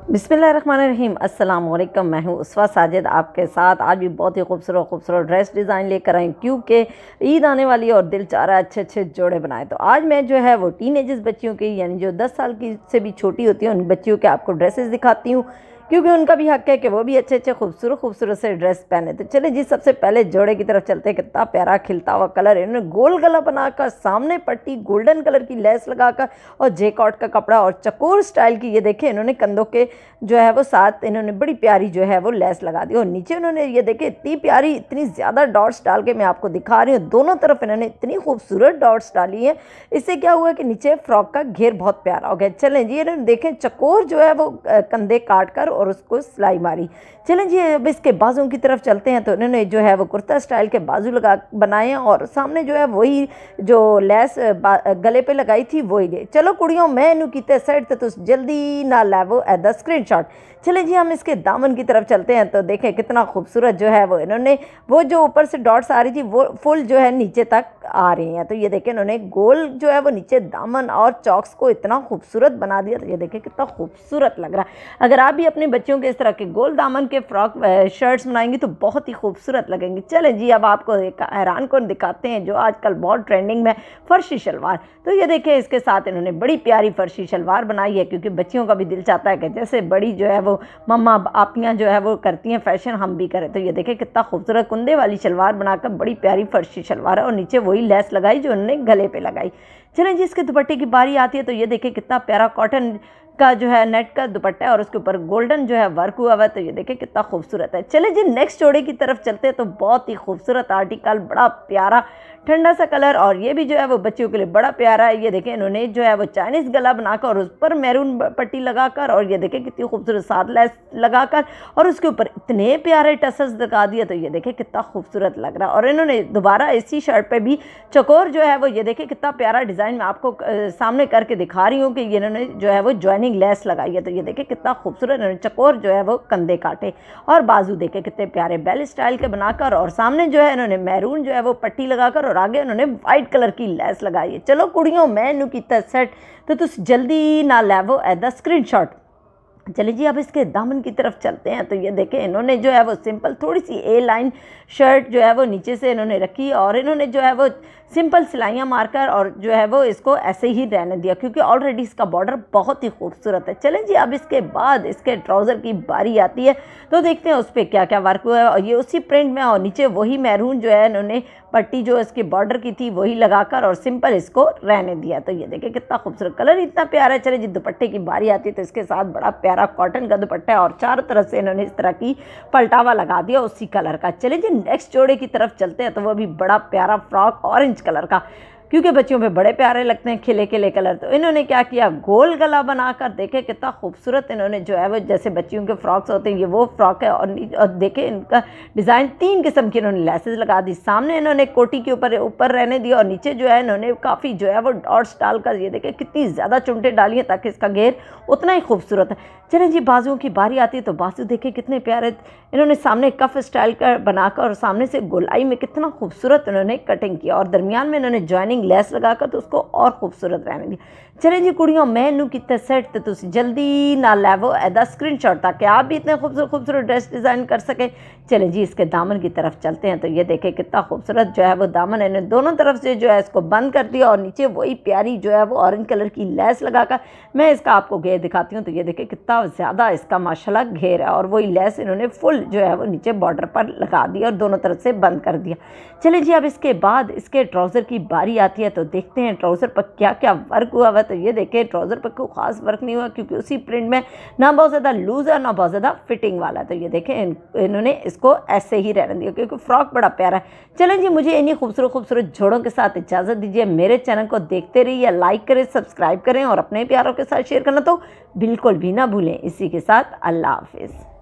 बिस्मिल्लाहिर्रहमानिर्रहीम। अस्सलाम वालेकुम। मैं हूँ उसवा साजिद आपके साथ। आज भी बहुत ही खूबसूरत ड्रेस डिज़ाइन लेकर आई, क्योंकि ईद आने वाली है और दिल चाह रहा है अच्छे अच्छे जोड़े बनाए। तो आज मैं जो है वो टीनेजर्स बच्चियों की, यानी जो 10 साल की से भी छोटी होती हैं, उन बच्चियों के आपको ड्रेसेस दिखाती हूँ, क्योंकि उनका भी हक है कि वो भी अच्छे अच्छे खूबसूरत से ड्रेस पहने। तो चले जी, सबसे पहले जोड़े की तरफ चलते हैं। कितना प्यारा खिलता हुआ कलर है। इन्होंने गोल गला बनाकर, सामने पट्टी गोल्डन कलर की लेस लगाकर और जेकॉट का कपड़ा और चकोर स्टाइल की, ये देखें इन्होंने कंधों के जो है वो साथ इन्होंने बड़ी प्यारी जो है वो लेस लगा दी। और नीचे उन्होंने ये देखे इतनी प्यारी, इतनी ज़्यादा डॉट्स डाल के मैं आपको दिखा रही हूँ। दोनों तरफ इन्होंने इतनी खूबसूरत डॉट्स डाली है। इससे क्या हुआ कि नीचे फ्रॉक का घेर बहुत प्यारा हो गया। चलें जी, इन्होंने देखें चकोर जो है वो कंधे काट कर और उसको सिलाई मारी। चलें जी, अब इसके बाजू की तरफ चलते हैं। तो इन्होंने जो है वो कुर्ता स्टाइल के बाजू लगा बनाए हैं और सामने जो है वही जो लेस गले पे लगाई थी वही ले। चलो कुड़ियों, मैं इनू कीते सेट तो तुम जल्दी ना लैवो एदा स्क्रीनशॉट। चलें जी, हम इसके दामन की तरफ चलते हैं। तो देखें कितना खूबसूरत जो है वो इन्होंने, वो जो ऊपर से डॉट्स आ रही थी वो फुल जो है नीचे तक आ रही हैं। तो ये देखें इन्होंने गोल जो है वो नीचे दामन और चॉक्स को इतना खूबसूरत बना दिया। तो ये देखें कितना खूबसूरत लग रहा है। अगर आप भी अपने बच्चों के इस तरह के गोल दामन के फ्रॉक शर्ट्स बनाएंगी तो बहुत ही खूबसूरत लगेंगी। चलें जी, अब आपको हैरान कौन दिखाते हैं जो आजकल बहुत ट्रेंडिंग में, फर्शी शलवार। तो ये देखें इसके साथ इन्होंने बड़ी प्यारी फर्शी शलवार बनाई है, क्योंकि बच्चियों का भी दिल चाहता है कि जैसे बड़ी जो है वो मम्मा आपियाँ जो है वो करती हैं फैशन, हम भी करें। तो ये देखें कितना खूबसूरत कुंदे वाली शलवार बनाकर बड़ी प्यारी फर्शी शलवार है और नीचे वही लेस लगाई जो उन्होंने गले पे लगाई। चलें जी, इसके दुपट्टे की बारी आती है। तो ये देखें कितना प्यारा कॉटन का जो है नेट का दुपट्टा है और उसके ऊपर गोल्डन जो है वर्क हुआ हुआ है। तो ये देखें कितना खूबसूरत है। चले जी, नेक्स्ट जोड़े की तरफ चलते हैं। तो बहुत ही खूबसूरत आर्टिकल, बड़ा प्यारा ठंडा सा कलर, और ये भी जो है वो बच्चियों के लिए बड़ा प्यारा है। ये देखें इन्होंने जो है वो चाइनीज़ गला बनाकर और उस पर मैरून पट्टी लगाकर, और ये देखें कितनी खूबसूरत साथ लेस लगाकर और उसके ऊपर इतने प्यारे टसल्स लगा दिए। तो ये देखें कितना खूबसूरत लग रहा है। और इन्होंने दोबारा इसी शर्ट पे भी चकोर जो है वो, ये देखें कितना प्यारा डिज़ाइन मैं आपको सामने करके दिखा रही हूँ कि ये इन्होंने जो है वो ज्वाइनिंग लेस लगाई है। तो ये देखें कितना खूबसूरत इन्होंने चकोर जो है वो कंधे काटे और बाजू देखें कितने प्यारे बेल स्टाइल के बनाकर, और सामने जो है इन्होंने मैरून जो है वो पट्टी लगाकर और आगे उन्होंने वाइट कलर की लेस लगाई है। चलो कुड़ियों, मैं इनू कीता सेट तो तुम जल्दी ना लैवो एदा स्क्रीनशॉट। चलिए जी, अब इसके दामन की तरफ चलते हैं। तो ये देखें इन्होंने जो है वो सिंपल थोड़ी सी ए लाइन शर्ट जो है वो नीचे से इन्होंने रखी और इन्होंने जो है वो सिंपल सिलाइयाँ मारकर और जो है वो इसको ऐसे ही रहने दिया, क्योंकि ऑलरेडी इसका बॉर्डर बहुत ही खूबसूरत है। चलें जी, अब इसके बाद इसके ट्राउज़र की बारी आती है। तो देखते हैं उस पर क्या क्या वर्क हुआ है। और ये उसी प्रिंट में और नीचे वही मैरून जो है इन्होंने पट्टी जो इसके बॉर्डर की थी वही लगाकर और सिंपल इसको रहने दिया। तो ये देखें कितना खूबसूरत कलर, इतना प्यारा है। चले जी, दुपट्टे की बारी आती है। तो इसके साथ बड़ा प्यारा कॉटन का दुपट्टा है और चारों तरफ से इन्होंने इस तरह की पलटावा लगा दिया उसी कलर का। चले जी, नेक्स्ट जोड़े की तरफ चलते हैं। तो वो भी बड़ा प्यारा फ्रॉक ऑरेंज कलर का, क्योंकि बच्चियों पे बड़े प्यारे लगते हैं खिले खिले कलर। तो इन्होंने क्या किया, गोल गला बनाकर देखे कितना खूबसूरत इन्होंने जो है वो, जैसे बच्चियों के फ्रॉक्स होते हैं ये वो फ्रॉक है। और देखे इनका डिज़ाइन 3 किस्म की इन्होंने लेसेस लगा दी। सामने इन्होंने कोटी के ऊपर रहने दिया और नीचे जो है इन्होंने काफ़ी जो है वो डॉट्स डालकर, ये देखे कितनी ज़्यादा चुनटे डाली हैं ताकि इसका घेर उतना ही खूबसूरत है। चलें जी, बाजुओं की बारी आती है। तो बाजू देखे कितने प्यारे इन्होंने सामने कफ स्टाइल का बनाकर और सामने से गोलाई में कितना खूबसूरत इन्होंने कटिंग किया और दरमियान में इन्होंने ज्वाइनिंग लेस लगाकर तो उसको और खूबसूरत रहने दिया। चलें जी कुड़ियों, मैं इनू कितने सेट तो तुम जल्दी ना लैवो एदा स्क्रीनशॉट, ताकि आप भी इतने खूबसूरत ड्रेस डिज़ाइन कर सकें। चलें जी, इसके दामन की तरफ चलते हैं। तो ये देखें कितना खूबसूरत जो है वो दामन है, इन्होंने दोनों तरफ से जो है इसको बंद कर दिया और नीचे वही प्यारी जो है वो ऑरेंज कलर की लेस लगाकर मैं इसका आपको घेर दिखाती हूँ। तो ये देखें कितना ज़्यादा इसका माशाल्लाह घेर है और वही लेस इन्होंने फुल जो है वो नीचे बॉर्डर पर लगा दिया और दोनों तरफ से बंद कर दिया। चलें जी, अब इसके बाद इसके ट्राउज़र की बारी आती है। तो देखते हैं ट्राउज़र पर क्या क्या वर्क हुआ है। तो ये देखें ट्राउज़र पर कोई ख़ास वर्क नहीं हुआ, क्योंकि उसी प्रिंट में ना बहुत ज़्यादा लूज़ है ना बहुत ज़्यादा फिटिंग वाला है। तो ये देखें इन्होंने इसको ऐसे ही रहने दिया, क्योंकि फ्रॉक बड़ा प्यारा है। चलें जी, मुझे इन्हीं खूबसूरत जोड़ों के साथ इजाज़त दीजिए। मेरे चैनल को देखते रहिए, लाइक करें, सब्सक्राइब करें और अपने प्यारों के साथ शेयर करना तो बिल्कुल भी ना भूलें। इसी के साथ अल्लाह हाफिज़।